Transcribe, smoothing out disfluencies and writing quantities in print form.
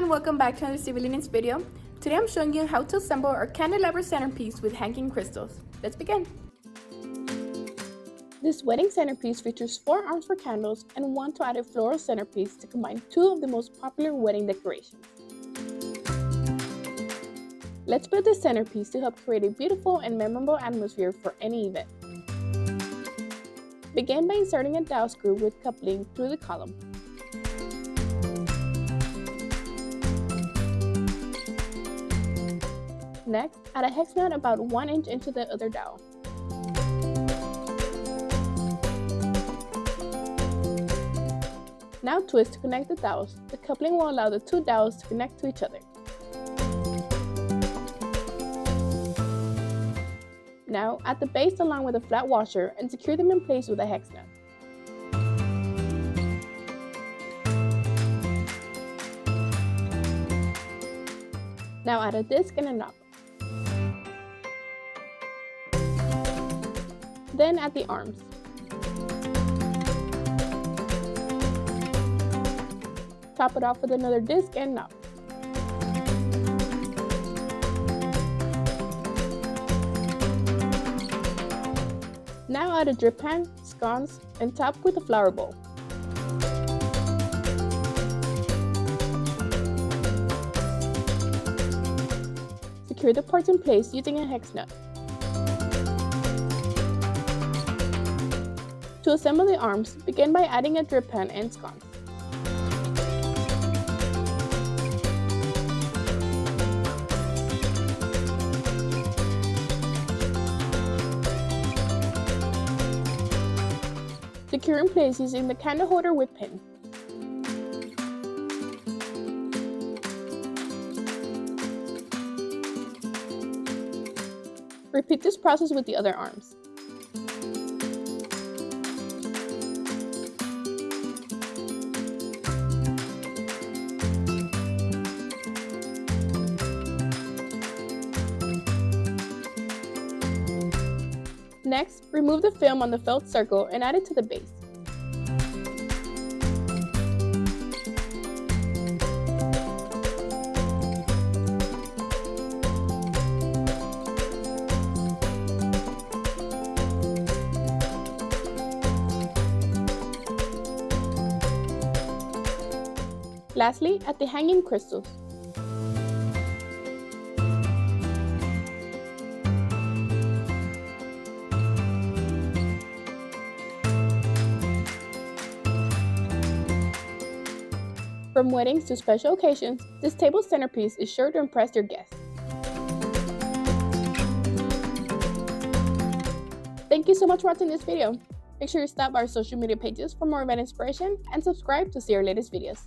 everyone, welcome back to another Civilians video. Today I'm showing you how to assemble our candelabra centerpiece with hanging crystals. Let's begin. This wedding centerpiece features 4 arms for candles and one to add a floral centerpiece to combine 2 of the most popular wedding decorations. Let's build this centerpiece to help create a beautiful and memorable atmosphere for any event. Begin by inserting a dowel screw with coupling through the column. Next, add a hex nut about 1 inch into the other dowel. Now twist to connect the dowels. The coupling will allow the 2 dowels to connect to each other. Now, add the base along with a flat washer and secure them in place with a hex nut. Now add a disc and a knob. Then add the arms. Top it off with another disc and knob. Now add a drip pan, scones, and top with a flower bowl. Secure the parts in place using a hex nut. To assemble the arms, begin by adding a drip pan and scones. Secure in place using the candle holder with pin. Repeat this process with the other arms. Next, remove the film on the felt circle and add it to the base. Lastly, add the hanging crystals. From weddings to special occasions, this table centerpiece is sure to impress your guests. Thank you so much for watching this video. Make sure you stop by our social media pages for more event inspiration and subscribe to see our latest videos.